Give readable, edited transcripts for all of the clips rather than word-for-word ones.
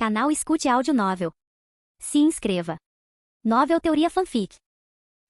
Canal Escute Áudio Novel. Se inscreva. Novel Teoria Fanfic.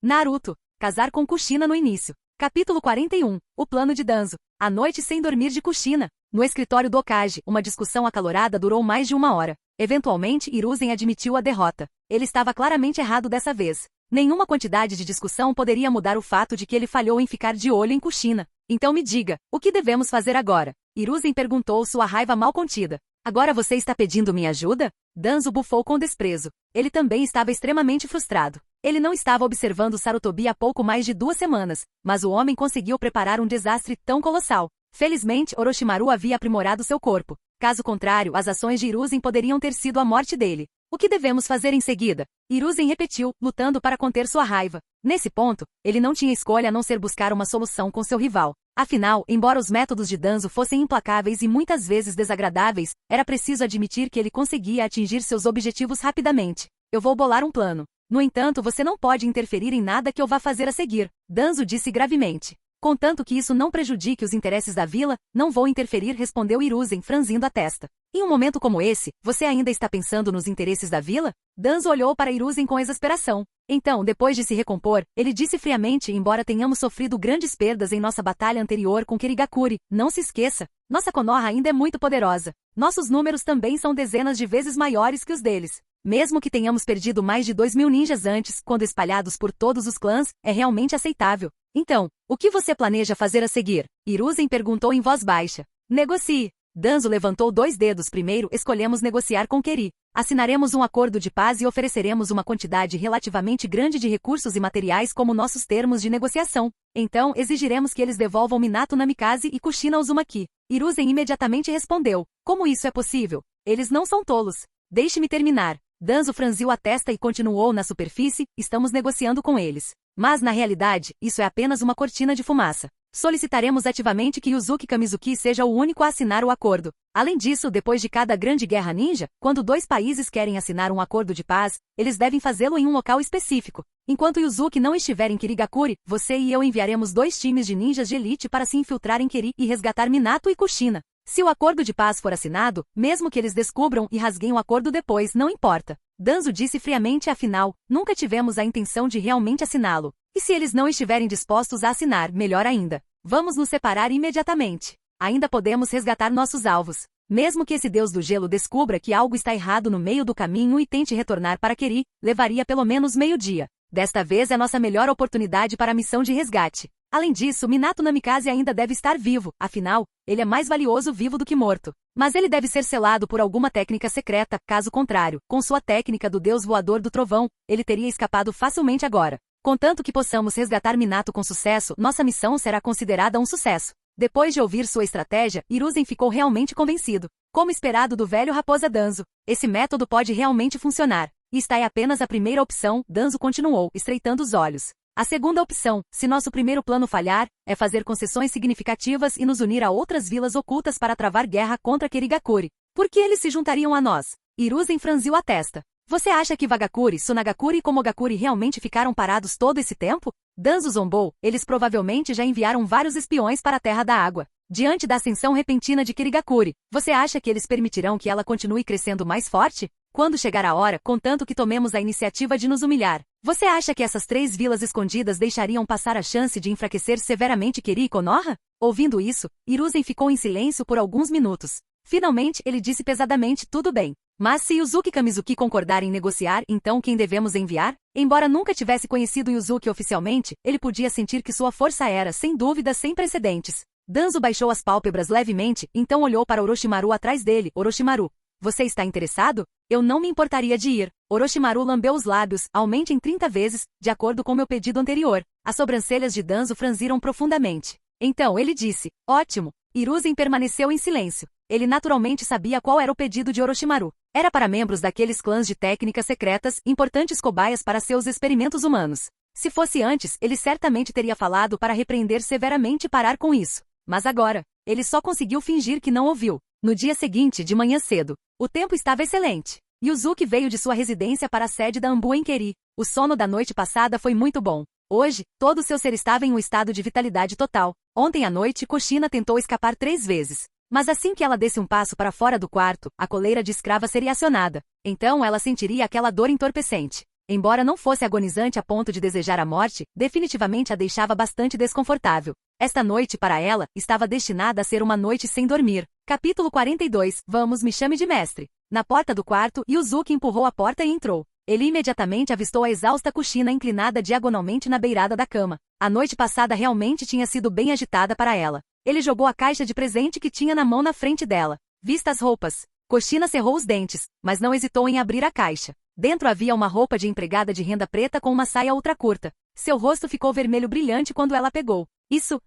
Naruto. Casar com Kushina no início. Capítulo 41. O plano de Danzo. A noite sem dormir de Kushina. No escritório do Hokage, uma discussão acalorada durou mais de 1 hora. Eventualmente, Hiruzen admitiu a derrota. Ele estava claramente errado dessa vez. Nenhuma quantidade de discussão poderia mudar o fato de que ele falhou em ficar de olho em Kushina. Então me diga, o que devemos fazer agora? Hiruzen perguntou, sua raiva mal contida. Agora você está pedindo minha ajuda? Danzo bufou com desprezo. Ele também estava extremamente frustrado. Ele não estava observando Sarutobi há pouco mais de 2 semanas, mas o homem conseguiu preparar um desastre tão colossal. Felizmente, Orochimaru havia aprimorado seu corpo. Caso contrário, as ações de Hiruzen poderiam ter sido a morte dele. O que devemos fazer em seguida? Hiruzen repetiu, lutando para conter sua raiva. Nesse ponto, ele não tinha escolha a não ser buscar uma solução com seu rival. Afinal, embora os métodos de Danzo fossem implacáveis e muitas vezes desagradáveis, era preciso admitir que ele conseguia atingir seus objetivos rapidamente. Eu vou bolar um plano. No entanto, você não pode interferir em nada que eu vá fazer a seguir, Danzo disse gravemente. Contanto que isso não prejudique os interesses da vila, não vou interferir, respondeu Hiruzen, franzindo a testa. Em um momento como esse, você ainda está pensando nos interesses da vila? Danzo olhou para Hiruzen com exasperação. Então, depois de se recompor, ele disse friamente, embora tenhamos sofrido grandes perdas em nossa batalha anterior com Kirigakuri, não se esqueça, nossa Konoha ainda é muito poderosa. Nossos números também são dezenas de vezes maiores que os deles. Mesmo que tenhamos perdido mais de 2.000 ninjas antes, quando espalhados por todos os clãs, é realmente aceitável. Então, o que você planeja fazer a seguir? Hiruzen perguntou em voz baixa. Negocie. Danzo levantou 2 dedos. Primeiro, escolhemos negociar com Keri. Assinaremos um acordo de paz e ofereceremos uma quantidade relativamente grande de recursos e materiais como nossos termos de negociação. Então, exigiremos que eles devolvam Minato Namikaze e Kushina Uzumaki. Hiruzen imediatamente respondeu. Como isso é possível? Eles não são tolos. Deixe-me terminar. Danzo franziu a testa e continuou na superfície, estamos negociando com eles. Mas, na realidade, isso é apenas uma cortina de fumaça. Solicitaremos ativamente que Yuzuki Kamizuki seja o único a assinar o acordo. Além disso, depois de cada grande guerra ninja, quando 2 países querem assinar um acordo de paz, eles devem fazê-lo em um local específico. Enquanto Yuzuki não estiver em Kirigakuri, você e eu enviaremos 2 times de ninjas de elite para se infiltrar em Keri e resgatar Minato e Kushina. Se o acordo de paz for assinado, mesmo que eles descubram e rasguem o acordo depois, não importa. Danzo disse friamente, afinal, nunca tivemos a intenção de realmente assiná-lo. E se eles não estiverem dispostos a assinar, melhor ainda. Vamos nos separar imediatamente. Ainda podemos resgatar nossos alvos. Mesmo que esse deus do gelo descubra que algo está errado no meio do caminho e tente retornar para Keri, levaria pelo menos meio-dia. Desta vez é nossa melhor oportunidade para a missão de resgate. Além disso, Minato Namikaze ainda deve estar vivo, afinal, ele é mais valioso vivo do que morto. Mas ele deve ser selado por alguma técnica secreta, caso contrário, com sua técnica do deus voador do trovão, ele teria escapado facilmente agora. Contanto que possamos resgatar Minato com sucesso, nossa missão será considerada um sucesso. Depois de ouvir sua estratégia, Hiruzen ficou realmente convencido. Como esperado do velho Raposa Danzo, esse método pode realmente funcionar. E esta é apenas a primeira opção, Danzo continuou, estreitando os olhos. A segunda opção, se nosso primeiro plano falhar, é fazer concessões significativas e nos unir a outras vilas ocultas para travar guerra contra Kirigakuri. Por que eles se juntariam a nós? Hiruzen franziu a testa. Você acha que Vagakuri, Sunagakuri e Komogakuri realmente ficaram parados todo esse tempo? Danzo zombou, eles provavelmente já enviaram vários espiões para a Terra da Água. Diante da ascensão repentina de Kirigakuri, você acha que eles permitirão que ela continue crescendo mais forte? Quando chegar a hora, contanto que tomemos a iniciativa de nos humilhar, você acha que essas 3 vilas escondidas deixariam passar a chance de enfraquecer severamente Keri e Konoha? Ouvindo isso, Hiruzen ficou em silêncio por alguns minutos. Finalmente, ele disse pesadamente, tudo bem. Mas se Yuzuki Kamizuki concordar em negociar, então quem devemos enviar? Embora nunca tivesse conhecido Yuzuki oficialmente, ele podia sentir que sua força era, sem dúvida, sem precedentes. Danzo baixou as pálpebras levemente, então olhou para Orochimaru atrás dele. Orochimaru, você está interessado? Eu não me importaria de ir. Orochimaru lambeu os lábios, aumente em 30 vezes, de acordo com meu pedido anterior. As sobrancelhas de Danzo franziram profundamente. Então ele disse, ótimo. Hiruzen permaneceu em silêncio. Ele naturalmente sabia qual era o pedido de Orochimaru. Era para membros daqueles clãs de técnicas secretas, importantes cobaias para seus experimentos humanos. Se fosse antes, ele certamente teria falado para repreender severamente e parar com isso. Mas agora, ele só conseguiu fingir que não ouviu. No dia seguinte, de manhã cedo, o tempo estava excelente. Yuzuki veio de sua residência para a sede da Anbu em Keri. O sono da noite passada foi muito bom. Hoje, todo seu ser estava em um estado de vitalidade total. Ontem à noite, Kushina tentou escapar 3 vezes. Mas assim que ela desse um passo para fora do quarto, a coleira de escrava seria acionada. Então ela sentiria aquela dor entorpecente. Embora não fosse agonizante a ponto de desejar a morte, definitivamente a deixava bastante desconfortável. Esta noite para ela, estava destinada a ser uma noite sem dormir. Capítulo 42. Vamos, me chame de mestre. Na porta do quarto, Yuzuki empurrou a porta e entrou. Ele imediatamente avistou a exausta Kushina inclinada diagonalmente na beirada da cama. A noite passada realmente tinha sido bem agitada para ela. Ele jogou a caixa de presente que tinha na mão na frente dela. Vista as roupas. Kushina cerrou os dentes, mas não hesitou em abrir a caixa. Dentro havia uma roupa de empregada de renda preta com uma saia ultra curta. Seu rosto ficou vermelho brilhante quando ela pegou. Isso.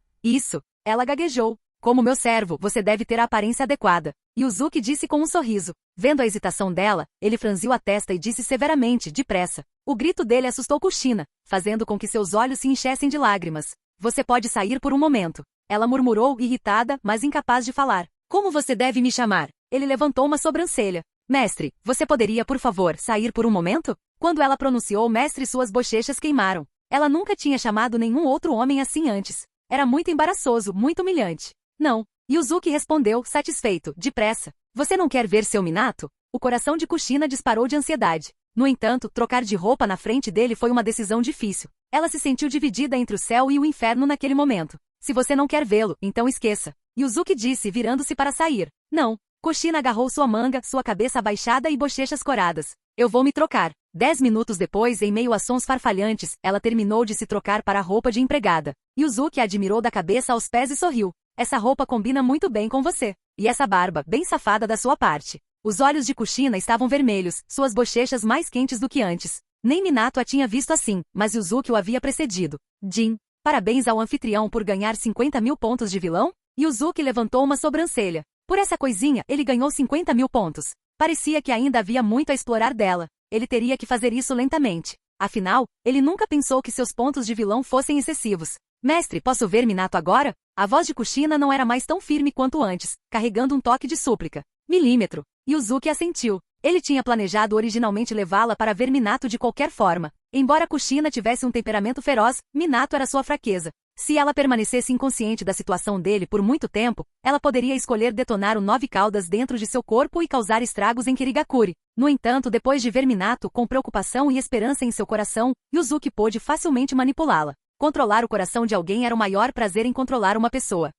Ela gaguejou. Como meu servo, você deve ter a aparência adequada. Yuzuki disse com um sorriso. Vendo a hesitação dela, ele franziu a testa e disse severamente, depressa. O grito dele assustou Kushina, fazendo com que seus olhos se enchessem de lágrimas. Você pode sair por um momento. Ela murmurou, irritada, mas incapaz de falar. Como você deve me chamar? Ele levantou uma sobrancelha. Mestre, você poderia, por favor, sair por um momento? Quando ela pronunciou mestre, suas bochechas queimaram. Ela nunca tinha chamado nenhum outro homem assim antes. Era muito embaraçoso, muito humilhante. Não. Yuzuki respondeu, satisfeito, depressa. Você não quer ver seu Minato? O coração de Kushina disparou de ansiedade. No entanto, trocar de roupa na frente dele foi uma decisão difícil. Ela se sentiu dividida entre o céu e o inferno naquele momento. Se você não quer vê-lo, então esqueça. Yuzuki disse, virando-se para sair. Não. Kushina agarrou sua manga, sua cabeça abaixada e bochechas coradas. Eu vou me trocar. 10 minutos depois, em meio a sons farfalhantes, ela terminou de se trocar para a roupa de empregada. Yuzuki a admirou da cabeça aos pés e sorriu. Essa roupa combina muito bem com você. E essa barba, bem safada da sua parte. Os olhos de Kushina estavam vermelhos, suas bochechas mais quentes do que antes. Nem Minato a tinha visto assim, mas Yuzuki o havia precedido. Jin, parabéns ao anfitrião por ganhar 50.000 pontos de vilão? Yuzuki levantou uma sobrancelha. Por essa coisinha, ele ganhou 50.000 pontos. Parecia que ainda havia muito a explorar dela. Ele teria que fazer isso lentamente. Afinal, ele nunca pensou que seus pontos de vilão fossem excessivos. Mestre, posso ver Minato agora? A voz de Kushina não era mais tão firme quanto antes, carregando um toque de súplica. Milímetro. Yuzuki assentiu. Ele tinha planejado originalmente levá-la para ver Minato de qualquer forma. Embora Kushina tivesse um temperamento feroz, Minato era sua fraqueza. Se ela permanecesse inconsciente da situação dele por muito tempo, ela poderia escolher detonar o 9 caudas dentro de seu corpo e causar estragos em Kirigakuri. No entanto, depois de ver Minato com preocupação e esperança em seu coração, Yuzuki pôde facilmente manipulá-la. Controlar o coração de alguém era o maior prazer em controlar uma pessoa.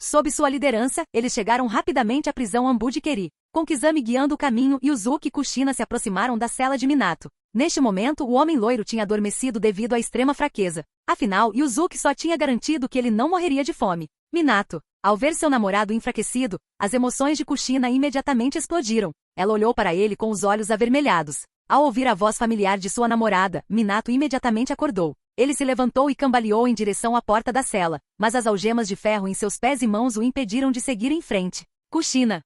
Sob sua liderança, eles chegaram rapidamente à prisão Ambu de Keri. Com Kizami guiando o caminho, Yuzuki e Kushina se aproximaram da cela de Minato. Neste momento, o homem loiro tinha adormecido devido à extrema fraqueza. Afinal, Yuzuki só tinha garantido que ele não morreria de fome. Minato. Ao ver seu namorado enfraquecido, as emoções de Kushina imediatamente explodiram. Ela olhou para ele com os olhos avermelhados. Ao ouvir a voz familiar de sua namorada, Minato imediatamente acordou. Ele se levantou e cambaleou em direção à porta da cela, mas as algemas de ferro em seus pés e mãos o impediram de seguir em frente. Kushina.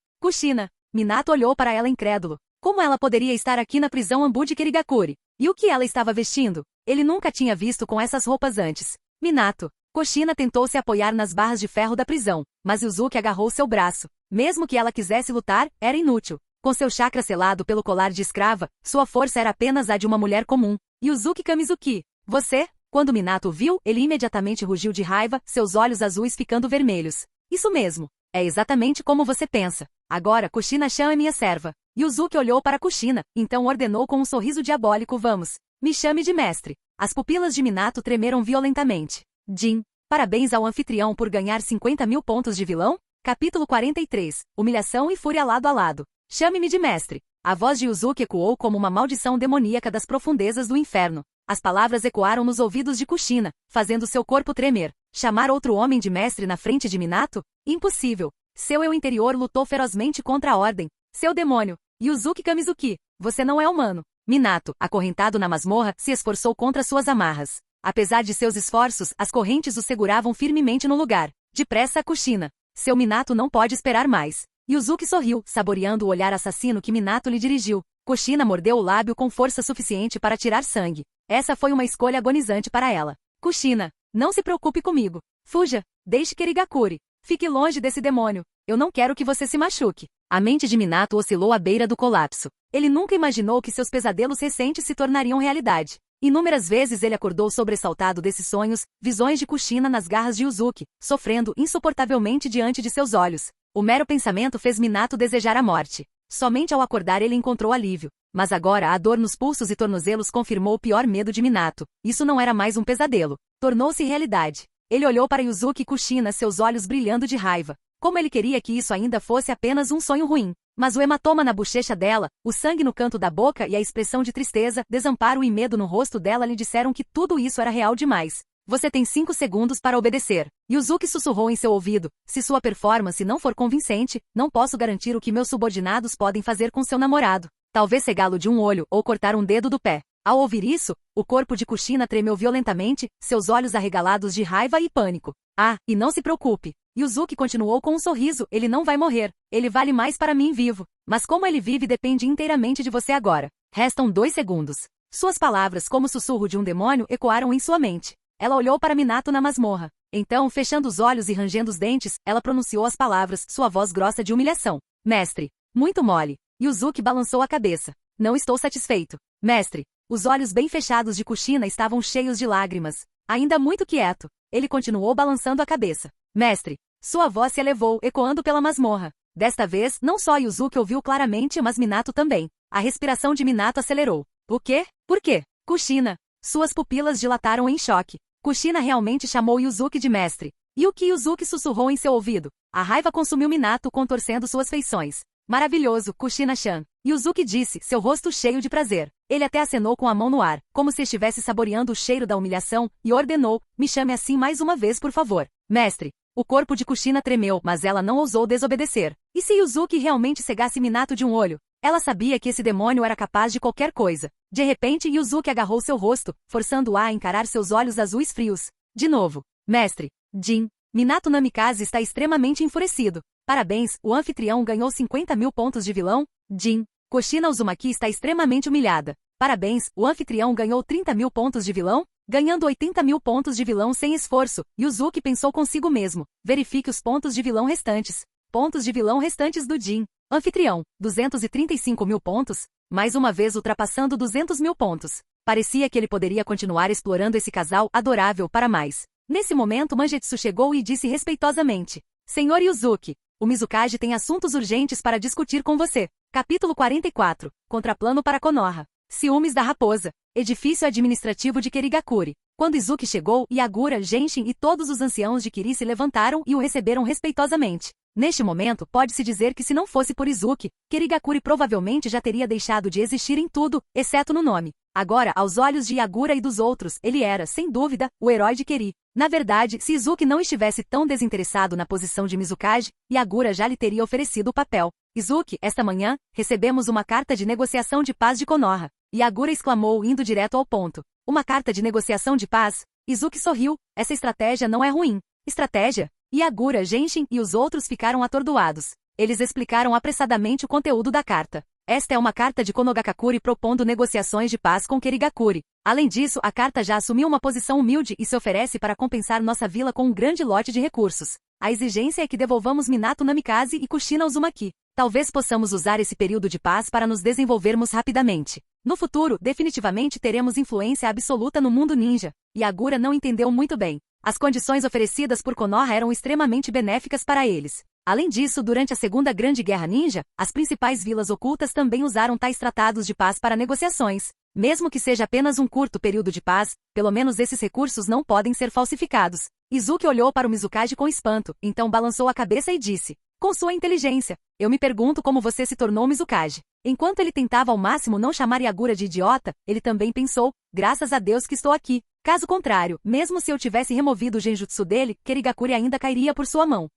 Minato olhou para ela incrédulo. Como ela poderia estar aqui na prisão Ambu de Kirigakuri? E o que ela estava vestindo? Ele nunca tinha visto com essas roupas antes. Minato. Kushina tentou se apoiar nas barras de ferro da prisão, mas Yuzuki agarrou seu braço. Mesmo que ela quisesse lutar, era inútil. Com seu chakra selado pelo colar de escrava, sua força era apenas a de uma mulher comum. Yuzuki Kamizuki. Você? Quando Minato o viu, ele imediatamente rugiu de raiva, seus olhos azuis ficando vermelhos. Isso mesmo. É exatamente como você pensa. Agora Kushina-chan é minha serva. Yuzuki olhou para Kushina, então ordenou com um sorriso diabólico: vamos. Me chame de mestre. As pupilas de Minato tremeram violentamente. Jin. Parabéns ao anfitrião por ganhar 50.000 pontos de vilão? Capítulo 43. Humilhação e fúria lado a lado. Chame-me de mestre. A voz de Yuzuki ecoou como uma maldição demoníaca das profundezas do inferno. As palavras ecoaram nos ouvidos de Kushina, fazendo seu corpo tremer. Chamar outro homem de mestre na frente de Minato? Impossível. Seu eu interior lutou ferozmente contra a ordem. Seu demônio. Yuzuki Kamizuki. Você não é humano. Minato, acorrentado na masmorra, se esforçou contra suas amarras. Apesar de seus esforços, as correntes o seguravam firmemente no lugar. Depressa, Kushina. Seu Minato não pode esperar mais. Yuzuki sorriu, saboreando o olhar assassino que Minato lhe dirigiu. Kushina mordeu o lábio com força suficiente para tirar sangue. Essa foi uma escolha agonizante para ela. Kushina, não se preocupe comigo. Fuja. Deixe Kirigakuri. Fique longe desse demônio. Eu não quero que você se machuque. A mente de Minato oscilou à beira do colapso. Ele nunca imaginou que seus pesadelos recentes se tornariam realidade. Inúmeras vezes ele acordou sobressaltado desses sonhos, visões de Kushina nas garras de Yuzuki, sofrendo insuportavelmente diante de seus olhos. O mero pensamento fez Minato desejar a morte. Somente ao acordar ele encontrou alívio. Mas agora a dor nos pulsos e tornozelos confirmou o pior medo de Minato. Isso não era mais um pesadelo. Tornou-se realidade. Ele olhou para Yuzuki Kushina, seus olhos brilhando de raiva. Como ele queria que isso ainda fosse apenas um sonho ruim. Mas o hematoma na bochecha dela, o sangue no canto da boca e a expressão de tristeza, desamparo e medo no rosto dela lhe disseram que tudo isso era real demais. Você tem 5 segundos para obedecer. Yuzuki sussurrou em seu ouvido. Se sua performance não for convincente, não posso garantir o que meus subordinados podem fazer com seu namorado. Talvez cegá-lo de um olho ou cortar um dedo do pé. Ao ouvir isso, o corpo de Kushina tremeu violentamente, seus olhos arregalados de raiva e pânico. Ah, e não se preocupe. Yuzuki continuou com um sorriso, ele não vai morrer. Ele vale mais para mim vivo. Mas como ele vive depende inteiramente de você agora. Restam 2 segundos. Suas palavras, como o sussurro de um demônio, ecoaram em sua mente. Ela olhou para Minato na masmorra. Então, fechando os olhos e rangendo os dentes, ela pronunciou as palavras, sua voz grossa de humilhação. Mestre. Muito mole. Yuzuki balançou a cabeça. Não estou satisfeito. Mestre. Os olhos bem fechados de Kushina estavam cheios de lágrimas. Ainda muito quieto. Ele continuou balançando a cabeça. Mestre. Sua voz se elevou, ecoando pela masmorra. Desta vez, não só Yuzuki ouviu claramente, mas Minato também. A respiração de Minato acelerou. O quê? Por quê? Kushina. Suas pupilas dilataram em choque. Kushina realmente chamou Yuzuki de mestre. E o que Yuzuki sussurrou em seu ouvido? A raiva consumiu Minato, contorcendo suas feições. Maravilhoso, Kushina-chan. Yuzuki disse, seu rosto cheio de prazer. Ele até acenou com a mão no ar, como se estivesse saboreando o cheiro da humilhação, e ordenou, me chame assim mais uma vez por favor. Mestre. O corpo de Kushina tremeu, mas ela não ousou desobedecer. E se Yuzuki realmente cegasse Minato de um olho? Ela sabia que esse demônio era capaz de qualquer coisa. De repente, Yuzuki agarrou seu rosto, forçando-a a encarar seus olhos azuis frios. De novo. Mestre. Jin. Minato Namikaze está extremamente enfurecido. Parabéns, o anfitrião ganhou 50.000 pontos de vilão. Jin. Kushina Uzumaki está extremamente humilhada. Parabéns, o anfitrião ganhou 30.000 pontos de vilão. Ganhando 80.000 pontos de vilão sem esforço, Yuzuki pensou consigo mesmo. Verifique os pontos de vilão restantes. Pontos de vilão restantes do Jin. Anfitrião, 235.000 pontos. Mais uma vez ultrapassando 200.000 pontos. Parecia que ele poderia continuar explorando esse casal adorável para mais. Nesse momento Mangetsu chegou e disse respeitosamente. Senhor Yuzuki, o Mizukage tem assuntos urgentes para discutir com você. Capítulo 44. Contraplano para Konoha. Ciúmes da raposa. Edifício administrativo de Kirigakuri. Quando Izuki chegou, Yagura, Genshin e todos os anciãos de Kiri se levantaram e o receberam respeitosamente. Neste momento, pode-se dizer que se não fosse por Izuki, Kirigakuri provavelmente já teria deixado de existir em tudo, exceto no nome. Agora, aos olhos de Yagura e dos outros, ele era, sem dúvida, o herói de Kiri. Na verdade, se Izuki não estivesse tão desinteressado na posição de Mizukage, Yagura já lhe teria oferecido o papel. Izuki, esta manhã, recebemos uma carta de negociação de paz de Konoha. Yagura exclamou, indo direto ao ponto. Uma carta de negociação de paz? Izuki sorriu. Essa estratégia não é ruim. Estratégia? Yagura, Genshin e os outros ficaram atordoados. Eles explicaram apressadamente o conteúdo da carta. Esta é uma carta de Konogakakuri propondo negociações de paz com Kirigakuri. Além disso, a carta já assumiu uma posição humilde e se oferece para compensar nossa vila com um grande lote de recursos. A exigência é que devolvamos Minato Namikaze e Kushina Uzumaki. Talvez possamos usar esse período de paz para nos desenvolvermos rapidamente. No futuro, definitivamente teremos influência absoluta no mundo ninja. Yagura não entendeu muito bem. As condições oferecidas por Konoha eram extremamente benéficas para eles. Além disso, durante a Segunda Grande Guerra Ninja, as principais vilas ocultas também usaram tais tratados de paz para negociações. Mesmo que seja apenas um curto período de paz, pelo menos esses recursos não podem ser falsificados. Izuki olhou para o Mizukage com espanto, então balançou a cabeça e disse. Com sua inteligência, eu me pergunto como você se tornou Mizukage. Enquanto ele tentava ao máximo não chamar Yagura de idiota, ele também pensou, graças a Deus que estou aqui. Caso contrário, mesmo se eu tivesse removido o genjutsu dele, Kirigakuri ainda cairia por sua mão.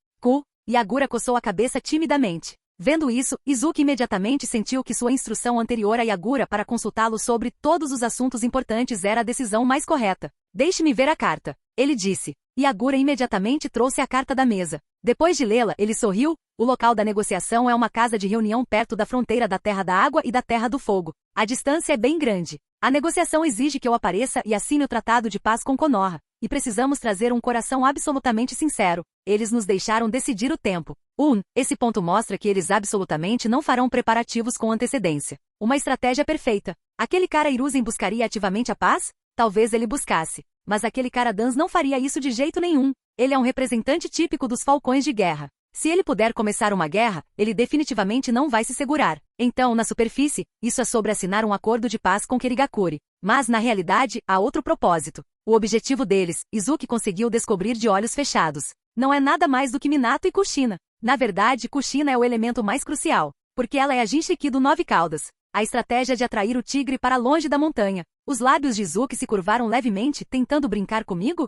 Yagura coçou a cabeça timidamente. Vendo isso, Izuki imediatamente sentiu que sua instrução anterior a Yagura para consultá-lo sobre todos os assuntos importantes era a decisão mais correta. Deixe-me ver a carta. Ele disse. Yagura imediatamente trouxe a carta da mesa. Depois de lê-la, ele sorriu. O local da negociação é uma casa de reunião perto da fronteira da Terra da Água e da Terra do Fogo. A distância é bem grande. A negociação exige que eu apareça e assine o tratado de paz com Konoha. E precisamos trazer um coração absolutamente sincero. Eles nos deixaram decidir o tempo. Esse ponto mostra que eles absolutamente não farão preparativos com antecedência. Uma estratégia perfeita. Aquele cara Hiruzen buscaria ativamente a paz? Talvez ele buscasse. Mas aquele cara Dans não faria isso de jeito nenhum. Ele é um representante típico dos falcões de guerra. Se ele puder começar uma guerra, ele definitivamente não vai se segurar. Então, na superfície, isso é sobre assinar um acordo de paz com Kirigakuri. Mas, na realidade, há outro propósito. O objetivo deles, Izuki conseguiu descobrir de olhos fechados. Não é nada mais do que Minato e Kushina. Na verdade, Kushina é o elemento mais crucial, porque ela é a Jinchiki do Nove Caudas. A estratégia de atrair o tigre para longe da montanha. Os lábios de Izuki se curvaram levemente, tentando brincar comigo?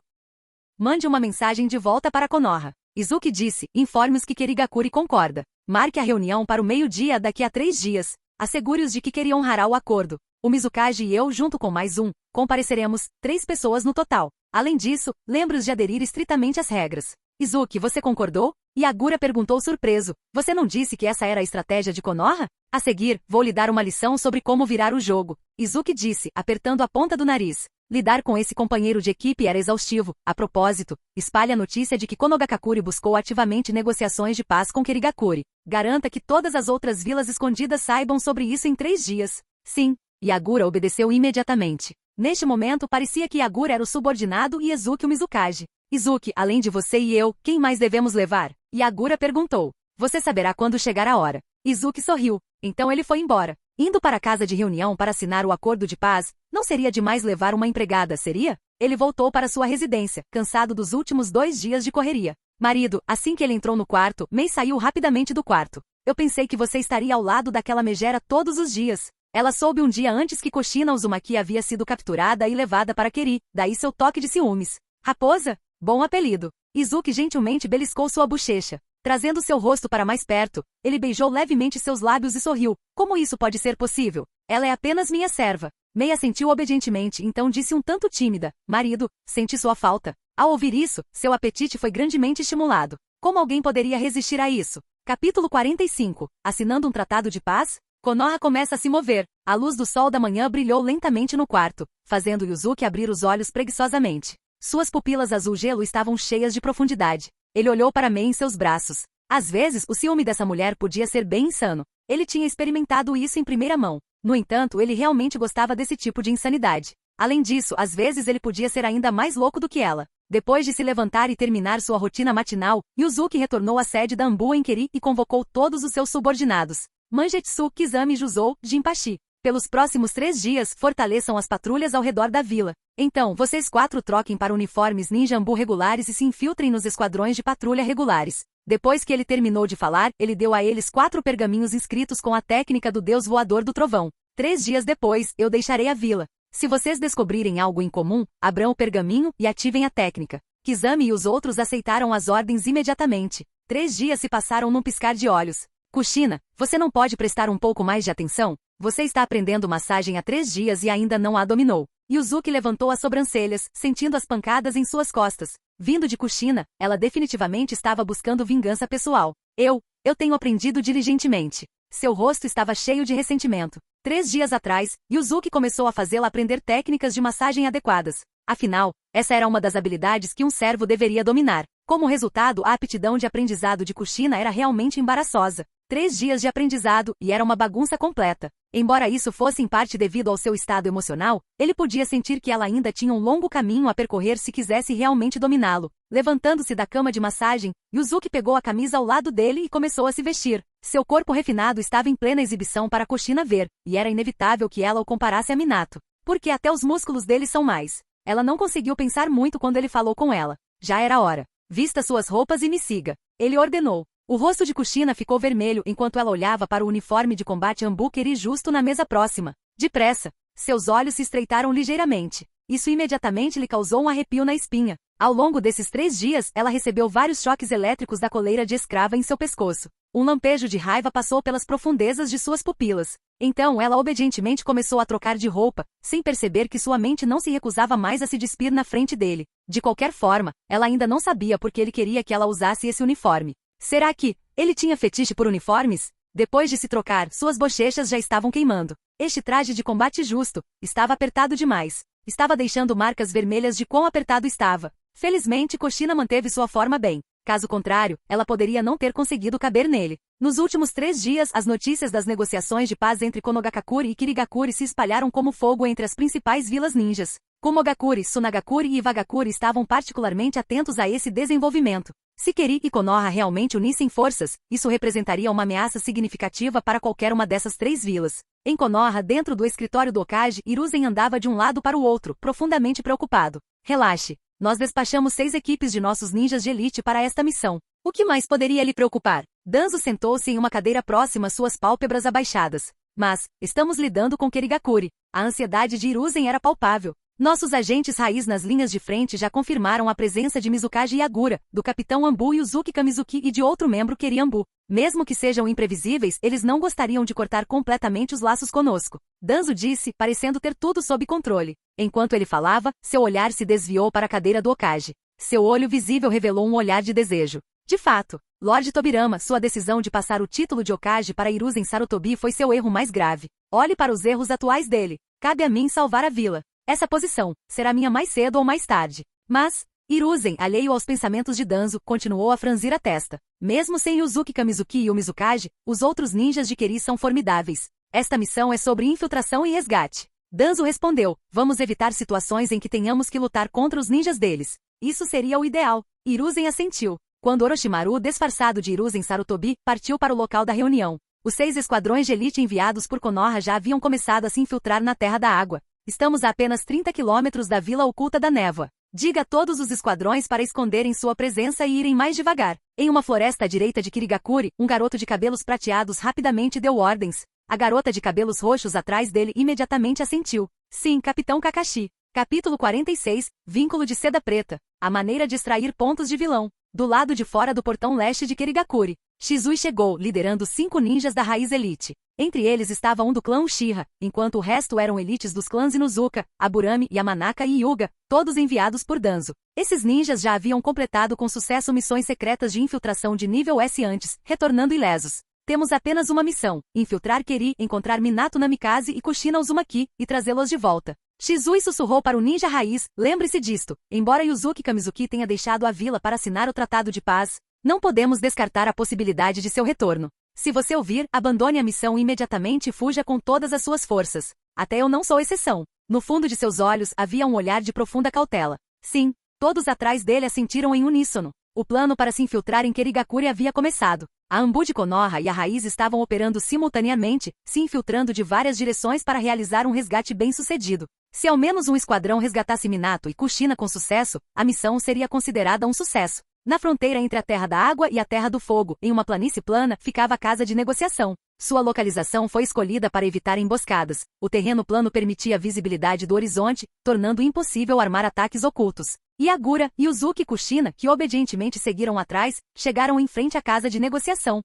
Mande uma mensagem de volta para Konoha. Izuki disse, informe-os que Kirigakuri concorda. Marque a reunião para o meio-dia daqui a 3 dias. Assegure-os de que Kiri honrará o acordo. O Mizukage e eu, junto com mais um, compareceremos, 3 pessoas no total. Além disso, lembre-os de aderir estritamente às regras. Izuki, você concordou? Yagura perguntou surpreso. Você não disse que essa era a estratégia de Konoha? A seguir, vou lhe dar uma lição sobre como virar o jogo. Izuki disse, apertando a ponta do nariz. Lidar com esse companheiro de equipe era exaustivo. A propósito, espalhe a notícia de que Konogakakuri buscou ativamente negociações de paz com Kirigakuri. Garanta que todas as outras vilas escondidas saibam sobre isso em 3 dias. Sim. Yagura obedeceu imediatamente. Neste momento parecia que Yagura era o subordinado e Izuki o Mizukage. Izuki, além de você e eu, quem mais devemos levar? Yagura perguntou. Você saberá quando chegar a hora. Izuki sorriu. Então ele foi embora. Indo para a casa de reunião para assinar o acordo de paz, não seria demais levar uma empregada, seria? Ele voltou para sua residência, cansado dos últimos 2 dias de correria. Marido, assim que ele entrou no quarto, Mei saiu rapidamente do quarto. Eu pensei que você estaria ao lado daquela megera todos os dias. Ela soube um dia antes que Kushina Uzumaki havia sido capturada e levada para Keri, daí seu toque de ciúmes. Raposa? Bom apelido. Izuki gentilmente beliscou sua bochecha. Trazendo seu rosto para mais perto, ele beijou levemente seus lábios e sorriu. Como isso pode ser possível? Ela é apenas minha serva. Mei assentiu obedientemente, então disse um tanto tímida. Marido, sente sua falta. Ao ouvir isso, seu apetite foi grandemente estimulado. Como alguém poderia resistir a isso? Capítulo 45. Assinando um tratado de paz? Konoha começa a se mover. A luz do sol da manhã brilhou lentamente no quarto, fazendo Yuzuki abrir os olhos preguiçosamente. Suas pupilas azul-gelo estavam cheias de profundidade. Ele olhou para Mei em seus braços. Às vezes, o ciúme dessa mulher podia ser bem insano. Ele tinha experimentado isso em primeira mão. No entanto, ele realmente gostava desse tipo de insanidade. Além disso, às vezes ele podia ser ainda mais louco do que ela. Depois de se levantar e terminar sua rotina matinal, Yuzuki retornou à sede da Anbu em Keri e convocou todos os seus subordinados. Mangetsu, Kizami, Juzou, Jinpachi. Pelos próximos 3 dias, fortaleçam as patrulhas ao redor da vila. Então, vocês 4 troquem para uniformes ninja Anbu regulares e se infiltrem nos esquadrões de patrulha regulares. Depois que ele terminou de falar, ele deu a eles 4 pergaminhos inscritos com a técnica do deus voador do trovão. 3 dias depois, eu deixarei a vila. Se vocês descobrirem algo em comum, abram o pergaminho e ativem a técnica. Kizami e os outros aceitaram as ordens imediatamente. 3 dias se passaram num piscar de olhos. Kushina, você não pode prestar um pouco mais de atenção? Você está aprendendo massagem há 3 dias e ainda não a dominou. Yuzuki levantou as sobrancelhas, sentindo as pancadas em suas costas. Vindo de Kushina, ela definitivamente estava buscando vingança pessoal. Eu tenho aprendido diligentemente. Seu rosto estava cheio de ressentimento. 3 dias atrás, Yuzuki começou a fazê-la aprender técnicas de massagem adequadas. Afinal, essa era uma das habilidades que um servo deveria dominar. Como resultado, a aptidão de aprendizado de Kushina era realmente embaraçosa. 3 dias de aprendizado, e era uma bagunça completa. Embora isso fosse em parte devido ao seu estado emocional, ele podia sentir que ela ainda tinha um longo caminho a percorrer se quisesse realmente dominá-lo. Levantando-se da cama de massagem, Yuzuki pegou a camisa ao lado dele e começou a se vestir. Seu corpo refinado estava em plena exibição para Kushina ver, e era inevitável que ela o comparasse a Minato. Porque até os músculos dele são mais. Ela não conseguiu pensar muito quando ele falou com ela. Já era hora. Vista suas roupas e me siga. Ele ordenou. O rosto de Kushina ficou vermelho enquanto ela olhava para o uniforme de combate Anbu Keri justo na mesa próxima. Depressa. Seus olhos se estreitaram ligeiramente. Isso imediatamente lhe causou um arrepio na espinha. Ao longo desses 3 dias, ela recebeu vários choques elétricos da coleira de escrava em seu pescoço. Um lampejo de raiva passou pelas profundezas de suas pupilas. Então ela obedientemente começou a trocar de roupa, sem perceber que sua mente não se recusava mais a se despir na frente dele. De qualquer forma, ela ainda não sabia por que ele queria que ela usasse esse uniforme. Será que ele tinha fetiche por uniformes? Depois de se trocar, suas bochechas já estavam queimando. Este traje de combate justo estava apertado demais. Estava deixando marcas vermelhas de quão apertado estava. Felizmente, Kushina manteve sua forma bem. Caso contrário, ela poderia não ter conseguido caber nele. Nos últimos 3 dias, as notícias das negociações de paz entre Konogakakuri e Kirigakuri se espalharam como fogo entre as principais vilas ninjas. Kumogakuri, Sunagakuri e Iwagakuri estavam particularmente atentos a esse desenvolvimento. Se Keri e Konoha realmente unissem forças, isso representaria uma ameaça significativa para qualquer uma dessas 3 vilas. Em Konoha, dentro do escritório do Hokage, Hiruzen andava de um lado para o outro, profundamente preocupado. Relaxe. Nós despachamos 6 equipes de nossos ninjas de elite para esta missão. O que mais poderia lhe preocupar? Danzo sentou-se em uma cadeira próxima, suas pálpebras abaixadas. Mas, estamos lidando com Kirigakure. A ansiedade de Hiruzen era palpável. Nossos agentes raiz nas linhas de frente já confirmaram a presença de Mizukage Yagura, do Capitão Anbu e Uzuki Kamizuki e de outro membro Keri Anbu. Mesmo que sejam imprevisíveis, eles não gostariam de cortar completamente os laços conosco. Danzo disse, parecendo ter tudo sob controle. Enquanto ele falava, seu olhar se desviou para a cadeira do Hokage. Seu olho visível revelou um olhar de desejo. De fato, Lord Tobirama, sua decisão de passar o título de Hokage para Hiruzen Sarutobi foi seu erro mais grave. Olhe para os erros atuais dele. Cabe a mim salvar a vila. Essa posição será minha mais cedo ou mais tarde. Mas, Hiruzen, alheio aos pensamentos de Danzo, continuou a franzir a testa. Mesmo sem Uzuki Kamizuki e o Mizukage, os outros ninjas de Keri são formidáveis. Esta missão é sobre infiltração e resgate. Danzo respondeu, vamos evitar situações em que tenhamos que lutar contra os ninjas deles. Isso seria o ideal. Hiruzen assentiu. Quando Orochimaru, disfarçado de Hiruzen Sarutobi, partiu para o local da reunião. Os 6 esquadrões de elite enviados por Konoha já haviam começado a se infiltrar na Terra da Água. Estamos a apenas 30 quilômetros da Vila Oculta da Névoa. Diga a todos os esquadrões para esconderem sua presença e irem mais devagar. Em uma floresta à direita de Kirigakure, um garoto de cabelos prateados rapidamente deu ordens. A garota de cabelos roxos atrás dele imediatamente assentiu. Sim, Capitão Kakashi. Capítulo 46, Vínculo de Seda Preta. A maneira de extrair pontos de vilão. Do lado de fora do portão leste de Kirigakure, Shizui chegou, liderando 5 ninjas da raiz elite. Entre eles estava um do clã Uchiha, enquanto o resto eram elites dos clãs Inuzuka, Aburame, Yamanaka e Hyuga, todos enviados por Danzo. Esses ninjas já haviam completado com sucesso missões secretas de infiltração de nível S antes, retornando ilesos. Temos apenas uma missão, infiltrar Keri, encontrar Minato Namikaze e Kushina Uzumaki, e trazê-los de volta. Shizui sussurrou para o ninja raiz, lembre-se disto, embora Yuzuki Kamizuki tenha deixado a vila para assinar o Tratado de Paz, não podemos descartar a possibilidade de seu retorno. Se você ouvir, abandone a missão imediatamente e fuja com todas as suas forças. Até eu não sou exceção. No fundo de seus olhos havia um olhar de profunda cautela. Sim, todos atrás dele assentiram em uníssono. O plano para se infiltrar em Kirigakure havia começado. A Anbu de Konoha e a Raiz estavam operando simultaneamente, se infiltrando de várias direções para realizar um resgate bem-sucedido. Se ao menos um esquadrão resgatasse Minato e Kushina com sucesso, a missão seria considerada um sucesso. Na fronteira entre a Terra da Água e a Terra do Fogo, em uma planície plana, ficava a casa de negociação. Sua localização foi escolhida para evitar emboscadas. O terreno plano permitia a visibilidade do horizonte, tornando impossível armar ataques ocultos. Yagura, Yuzuki e Kushina, que obedientemente seguiram atrás, chegaram em frente à casa de negociação.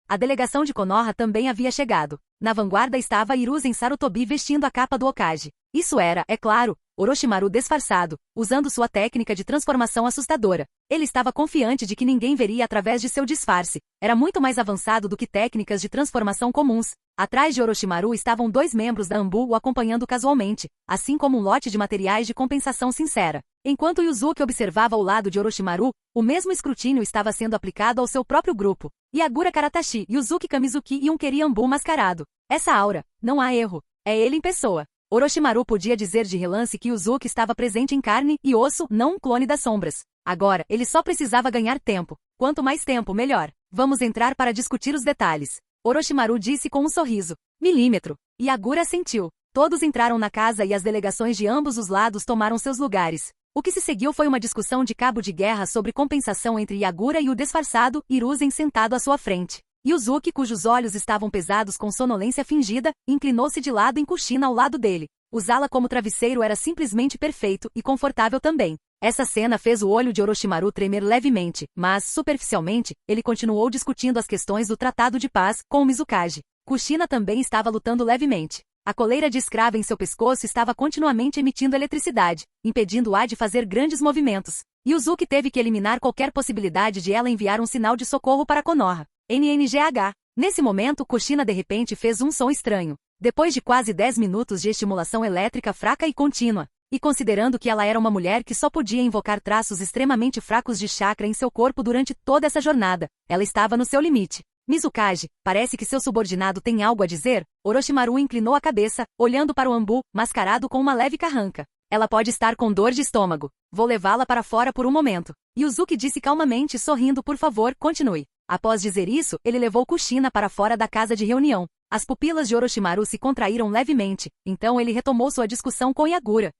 A delegação de Konoha também havia chegado. Na vanguarda estava Hiruzen Sarutobi vestindo a capa do Hokage. Isso era, é claro, Orochimaru disfarçado, usando sua técnica de transformação assustadora. Ele estava confiante de que ninguém veria através de seu disfarce. Era muito mais avançado do que técnicas de transformação comuns. Atrás de Orochimaru estavam 2 membros da Anbu o acompanhando casualmente, assim como um lote de materiais de compensação sincera. Enquanto Yuzuki observava ao lado de Orochimaru, o mesmo escrutínio estava sendo aplicado ao seu próprio grupo. Yagura Karatashi, Yuzuki Kamizuki e um Keri Anbu mascarado. Essa aura, não há erro. É ele em pessoa. Orochimaru podia dizer de relance que Yuzuki estava presente em carne e osso, não um clone das sombras. Agora, ele só precisava ganhar tempo. Quanto mais tempo, melhor. Vamos entrar para discutir os detalhes. Orochimaru disse com um sorriso. Milímetro. Yagura assentiu. Todos entraram na casa e as delegações de ambos os lados tomaram seus lugares. O que se seguiu foi uma discussão de cabo de guerra sobre compensação entre Yagura e o disfarçado Hiruzen sentado à sua frente. Yuzuki, cujos olhos estavam pesados com sonolência fingida, inclinou-se de lado em Kushina ao lado dele. Usá-la como travesseiro era simplesmente perfeito e confortável também. Essa cena fez o olho de Orochimaru tremer levemente, mas, superficialmente, ele continuou discutindo as questões do Tratado de Paz com o Mizukage. Kushina também estava lutando levemente. A coleira de escrava em seu pescoço estava continuamente emitindo eletricidade, impedindo-a de fazer grandes movimentos. Yuzuki teve que eliminar qualquer possibilidade de ela enviar um sinal de socorro para Konoha. NNGH. Nesse momento, Kushina de repente fez um som estranho. Depois de quase 10 minutos de estimulação elétrica fraca e contínua, e considerando que ela era uma mulher que só podia invocar traços extremamente fracos de chakra em seu corpo durante toda essa jornada, ela estava no seu limite. Mizukage, parece que seu subordinado tem algo a dizer? Orochimaru inclinou a cabeça, olhando para o Anbu, mascarado com uma leve carranca. Ela pode estar com dor de estômago. Vou levá-la para fora por um momento. Yuzuki disse calmamente, sorrindo. Por favor, continue. Após dizer isso, ele levou Kushina para fora da casa de reunião. As pupilas de Orochimaru se contraíram levemente, então ele retomou sua discussão com Yagura.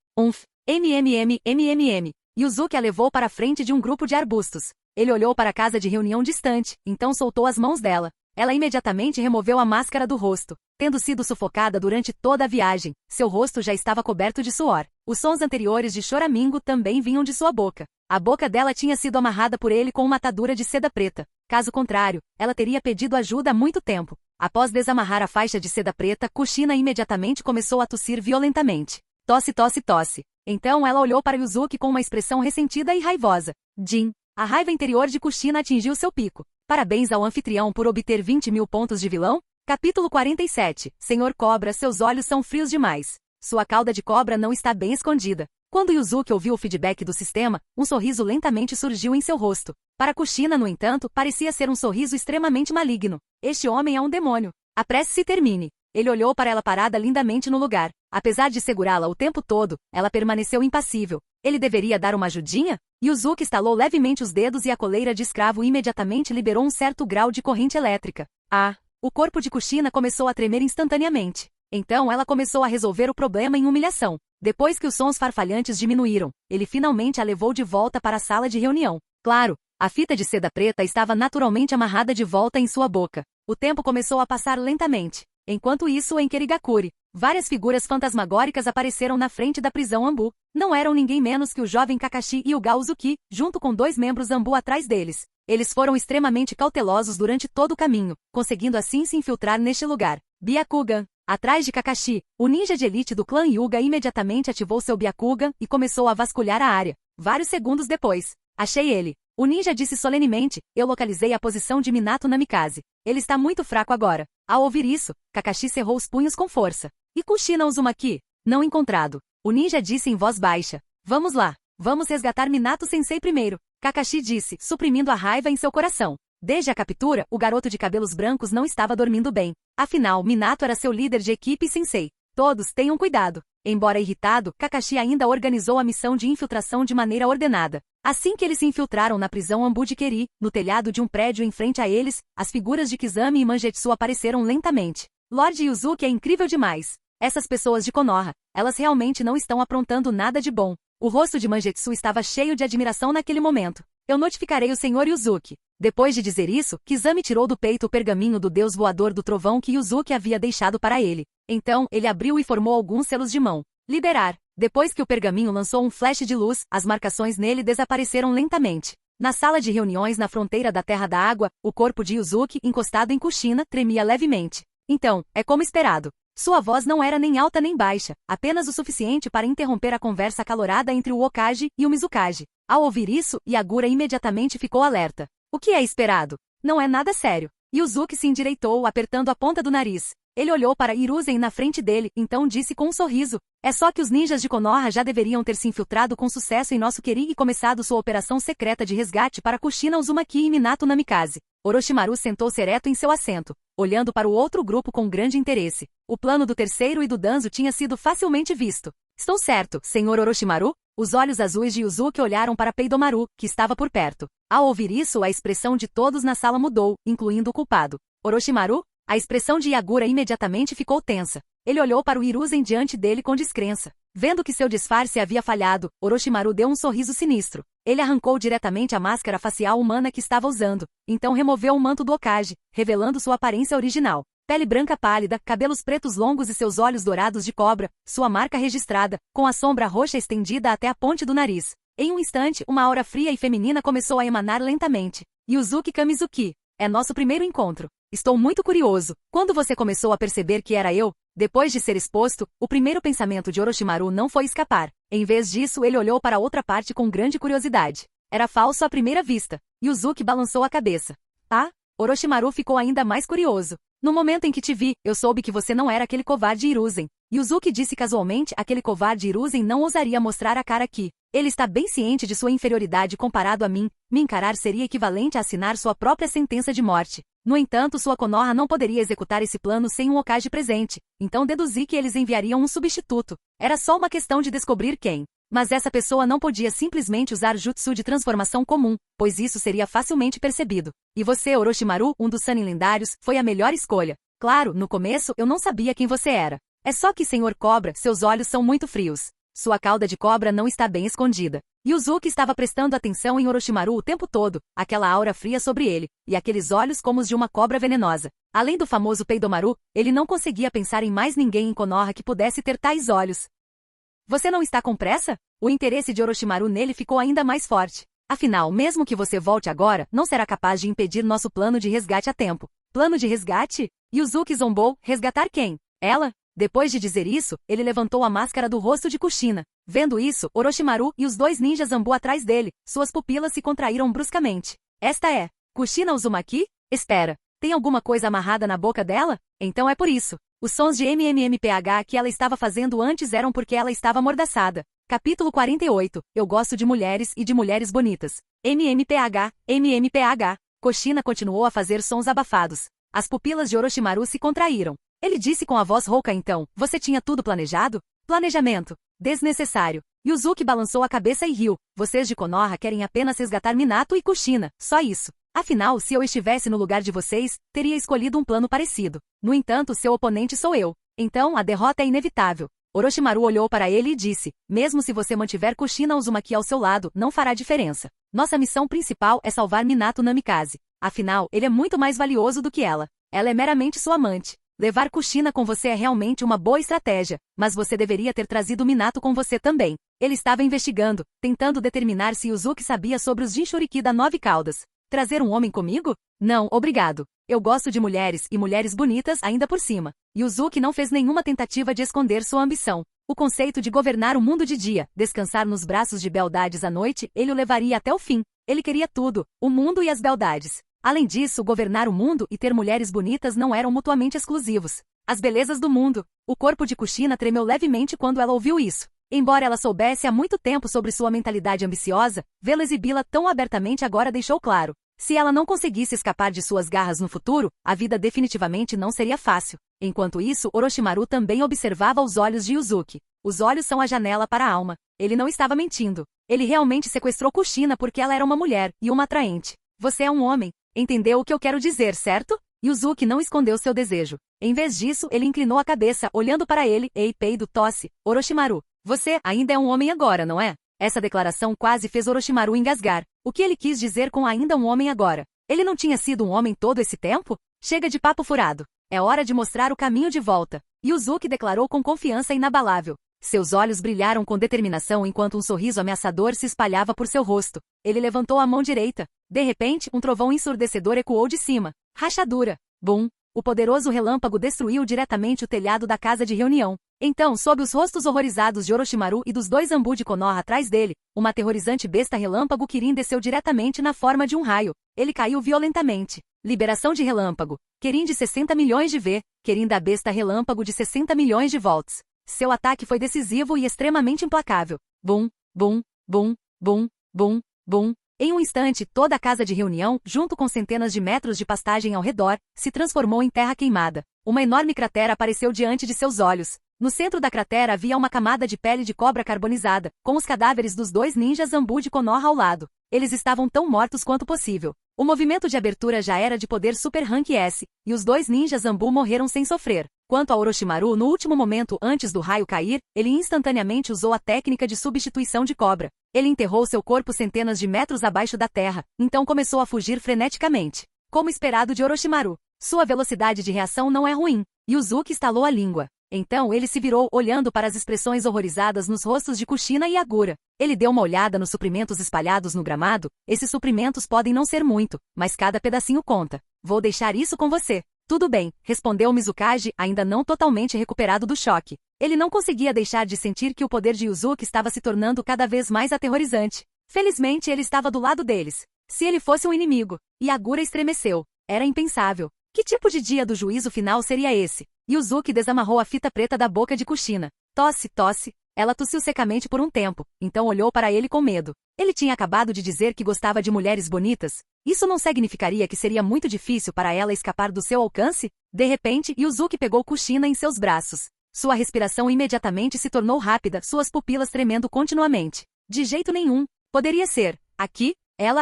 Yuzuki a levou para a frente de um grupo de arbustos. Ele olhou para a casa de reunião distante, então soltou as mãos dela. Ela imediatamente removeu a máscara do rosto. Tendo sido sufocada durante toda a viagem, seu rosto já estava coberto de suor. Os sons anteriores de choramingo também vinham de sua boca. A boca dela tinha sido amarrada por ele com uma atadura de seda preta. Caso contrário, ela teria pedido ajuda há muito tempo. Após desamarrar a faixa de seda preta, Kushina imediatamente começou a tossir violentamente. Tosse, tosse, tosse. Então ela olhou para Yuzuki com uma expressão ressentida e raivosa. Jin. A raiva interior de Kushina atingiu seu pico. Parabéns ao anfitrião por obter 20.000 pontos de vilão. Capítulo 47. Senhor Cobra, seus olhos são frios demais. Sua cauda de cobra não está bem escondida. Quando Yuzuki ouviu o feedback do sistema, um sorriso lentamente surgiu em seu rosto. Para Kushina, no entanto, parecia ser um sorriso extremamente maligno. Este homem é um demônio. Apresse-se e termine. Ele olhou para ela parada lindamente no lugar. Apesar de segurá-la o tempo todo, ela permaneceu impassível. Ele deveria dar uma ajudinha? Yuzuki estalou levemente os dedos e a coleira de escravo imediatamente liberou um certo grau de corrente elétrica. O corpo de Kushina começou a tremer instantaneamente. Então ela começou a resolver o problema em humilhação. Depois que os sons farfalhantes diminuíram, ele finalmente a levou de volta para a sala de reunião. Claro, a fita de seda preta estava naturalmente amarrada de volta em sua boca. O tempo começou a passar lentamente. Enquanto isso, em Kerigakure, várias figuras fantasmagóricas apareceram na frente da prisão Ambu. Não eram ninguém menos que o jovem Kakashi e o Uzuki, junto com 2 membros Ambu atrás deles. Eles foram extremamente cautelosos durante todo o caminho, conseguindo assim se infiltrar neste lugar. Byakugan. Atrás de Kakashi, o ninja de elite do clã Hyuga imediatamente ativou seu Byakugan e começou a vasculhar a área. Vários segundos depois, achei ele. O ninja disse solenemente, eu localizei a posição de Minato Namikaze. Ele está muito fraco agora. Ao ouvir isso, Kakashi cerrou os punhos com força. E Kushina Uzumaki? Não encontrado. O ninja disse em voz baixa. Vamos lá. Vamos resgatar Minato Sensei primeiro. Kakashi disse, suprimindo a raiva em seu coração. Desde a captura, o garoto de cabelos brancos não estava dormindo bem. Afinal, Minato era seu líder de equipe e sensei. Todos tenham cuidado. Embora irritado, Kakashi ainda organizou a missão de infiltração de maneira ordenada. Assim que eles se infiltraram na prisão Ambu de Keri, no telhado de um prédio em frente a eles, as figuras de Kizami e Mangetsu apareceram lentamente. Lord Yuzuki é incrível demais. Essas pessoas de Konoha, elas realmente não estão aprontando nada de bom. O rosto de Mangetsu estava cheio de admiração naquele momento. Eu notificarei o Sr. Yuzuki. Depois de dizer isso, Kizami tirou do peito o pergaminho do deus voador do trovão que Yuzuki havia deixado para ele. Então, ele abriu e formou alguns selos de mão. Liberar. Depois que o pergaminho lançou um flash de luz, as marcações nele desapareceram lentamente. Na sala de reuniões na fronteira da Terra da Água, o corpo de Yuzuki, encostado em Kushina, tremia levemente. Então, é como esperado. Sua voz não era nem alta nem baixa, apenas o suficiente para interromper a conversa acalorada entre o Hokage e o Mizukage. Ao ouvir isso, Yagura imediatamente ficou alerta. O que é esperado? Não é nada sério. Yuzuki se endireitou, apertando a ponta do nariz. Ele olhou para Hiruzen na frente dele, então disse com um sorriso. É só que os ninjas de Konoha já deveriam ter se infiltrado com sucesso em nosso Keri e começado sua operação secreta de resgate para Kushina Uzumaki e Minato Namikaze. Orochimaru sentou-se ereto em seu assento, olhando para o outro grupo com grande interesse. O plano do terceiro e do Danzo tinha sido facilmente visto. Estou certo, Sr. Orochimaru? Os olhos azuis de Yuzuki olharam para Peidomaru, que estava por perto. Ao ouvir isso, a expressão de todos na sala mudou, incluindo o culpado. Orochimaru? A expressão de Yagura imediatamente ficou tensa. Ele olhou para o Hiruzen diante dele com descrença. Vendo que seu disfarce havia falhado, Orochimaru deu um sorriso sinistro. Ele arrancou diretamente a máscara facial humana que estava usando. Então removeu o manto do Hokage, revelando sua aparência original. Pele branca pálida, cabelos pretos longos e seus olhos dourados de cobra, sua marca registrada, com a sombra roxa estendida até a ponte do nariz. Em um instante, uma aura fria e feminina começou a emanar lentamente. Yuzuki Kamizuki. É nosso primeiro encontro. Estou muito curioso. Quando você começou a perceber que era eu? Depois de ser exposto, o primeiro pensamento de Orochimaru não foi escapar. Em vez disso, ele olhou para outra parte com grande curiosidade. Era falso à primeira vista. Yuzuki balançou a cabeça. Ah? Orochimaru ficou ainda mais curioso. No momento em que te vi, eu soube que você não era aquele covarde Hiruzen. Yuzuki disse casualmente, aquele covarde Hiruzen não ousaria mostrar a cara aqui. Ele está bem ciente de sua inferioridade comparado a mim. Me encarar seria equivalente a assinar sua própria sentença de morte. No entanto, sua Konoha não poderia executar esse plano sem um Hokage presente, então deduzi que eles enviariam um substituto. Era só uma questão de descobrir quem. Mas essa pessoa não podia simplesmente usar jutsu de transformação comum, pois isso seria facilmente percebido. E você, Orochimaru, um dos Sannin lendários, foi a melhor escolha. Claro, no começo eu não sabia quem você era. É só que, Senhor Cobra, seus olhos são muito frios. Sua cauda de cobra não está bem escondida. Yuzuki estava prestando atenção em Orochimaru o tempo todo, aquela aura fria sobre ele, e aqueles olhos como os de uma cobra venenosa. Além do famoso Peidomaru, ele não conseguia pensar em mais ninguém em Konoha que pudesse ter tais olhos. Você não está com pressa? O interesse de Orochimaru nele ficou ainda mais forte. Afinal, mesmo que você volte agora, não será capaz de impedir nosso plano de resgate a tempo. Plano de resgate? Yuzuki zombou. Resgatar quem? Ela? Depois de dizer isso, ele levantou a máscara do rosto de Kushina. Vendo isso, Orochimaru e os dois ninjas Zambu atrás dele, suas pupilas se contraíram bruscamente. Esta é Kushina Uzumaki? Espera, tem alguma coisa amarrada na boca dela? Então é por isso. Os sons de MMMPH que ela estava fazendo antes eram porque ela estava amordaçada. Capítulo 48. Eu gosto de mulheres e de mulheres bonitas. MMPH, MMPH. Kushina continuou a fazer sons abafados. As pupilas de Orochimaru se contraíram. Ele disse com a voz rouca então, você tinha tudo planejado? Planejamento. Desnecessário. Yuzuki balançou a cabeça e riu. Vocês de Konoha querem apenas resgatar Minato e Kushina, só isso. Afinal, se eu estivesse no lugar de vocês, teria escolhido um plano parecido. No entanto, seu oponente sou eu. Então, a derrota é inevitável. Orochimaru olhou para ele e disse, mesmo se você mantiver Kushina Uzumaki ao seu lado, não fará diferença. Nossa missão principal é salvar Minato Namikaze. Afinal, ele é muito mais valioso do que ela. Ela é meramente sua amante. Levar Kushina com você é realmente uma boa estratégia, mas você deveria ter trazido Minato com você também. Ele estava investigando, tentando determinar se Yuzuki sabia sobre os Jinchuriki da 9 caudas. Trazer um homem comigo? Não, obrigado. Eu gosto de mulheres e mulheres bonitas ainda por cima. Yuzuki não fez nenhuma tentativa de esconder sua ambição. O conceito de governar o mundo de dia, descansar nos braços de beldades à noite, ele o levaria até o fim. Ele queria tudo, o mundo e as beldades. Além disso, governar o mundo e ter mulheres bonitas não eram mutuamente exclusivos. As belezas do mundo. O corpo de Kushina tremeu levemente quando ela ouviu isso. Embora ela soubesse há muito tempo sobre sua mentalidade ambiciosa, vê-la exibi-la tão abertamente agora deixou claro. Se ela não conseguisse escapar de suas garras no futuro, a vida definitivamente não seria fácil. Enquanto isso, Orochimaru também observava os olhos de Yuzuki. Os olhos são a janela para a alma. Ele não estava mentindo. Ele realmente sequestrou Kushina porque ela era uma mulher e uma atraente. Você é um homem. Entendeu o que eu quero dizer, certo? Yuzuki não escondeu seu desejo. Em vez disso, ele inclinou a cabeça, olhando para ele. Ei, peido, tosse. Orochimaru, você ainda é um homem agora, não é? Essa declaração quase fez Orochimaru engasgar. O que ele quis dizer com ainda um homem agora? Ele não tinha sido um homem todo esse tempo? Chega de papo furado. É hora de mostrar o caminho de volta. Yuzuki declarou com confiança inabalável. Seus olhos brilharam com determinação enquanto um sorriso ameaçador se espalhava por seu rosto. Ele levantou a mão direita. De repente, um trovão ensurdecedor ecoou de cima. Rachadura. Bum! O poderoso relâmpago destruiu diretamente o telhado da casa de reunião. Então, sob os rostos horrorizados de Orochimaru e dos dois Zambu de Konoha atrás dele, uma aterrorizante besta relâmpago Kirin desceu diretamente na forma de um raio. Ele caiu violentamente. Liberação de relâmpago. Kirin de 60 milhões de V. Kirin da besta relâmpago de 60 milhões de volts. Seu ataque foi decisivo e extremamente implacável. Bum, bum, bum, bum, bum, bum. Em um instante, toda a casa de reunião, junto com centenas de metros de pastagem ao redor, se transformou em terra queimada. Uma enorme cratera apareceu diante de seus olhos. No centro da cratera havia uma camada de pele de cobra carbonizada, com os cadáveres dos dois ninjas Zambu de Konoha ao lado. Eles estavam tão mortos quanto possível. O movimento de abertura já era de poder Super Rank S, e os dois ninjas Zambu morreram sem sofrer. Quanto a Orochimaru, no último momento antes do raio cair, ele instantaneamente usou a técnica de substituição de cobra. Ele enterrou seu corpo centenas de metros abaixo da terra, então começou a fugir freneticamente. Como esperado de Orochimaru, sua velocidade de reação não é ruim. Yuzuki estalou a língua. Então ele se virou, olhando para as expressões horrorizadas nos rostos de Kushina e Agura. Ele deu uma olhada nos suprimentos espalhados no gramado. Esses suprimentos podem não ser muito, mas cada pedacinho conta. Vou deixar isso com você. Tudo bem, respondeu Mizukage, ainda não totalmente recuperado do choque. Ele não conseguia deixar de sentir que o poder de Yuzuki estava se tornando cada vez mais aterrorizante. Felizmente ele estava do lado deles. Se ele fosse um inimigo, Agura estremeceu. Era impensável. Que tipo de dia do juízo final seria esse? Yuzuki desamarrou a fita preta da boca de Kushina. Tosse, tosse. Ela tossiu secamente por um tempo, então olhou para ele com medo. Ele tinha acabado de dizer que gostava de mulheres bonitas. Isso não significaria que seria muito difícil para ela escapar do seu alcance? De repente, Yuzuki pegou Kushina em seus braços. Sua respiração imediatamente se tornou rápida, suas pupilas tremendo continuamente. De jeito nenhum. Poderia ser. Aqui,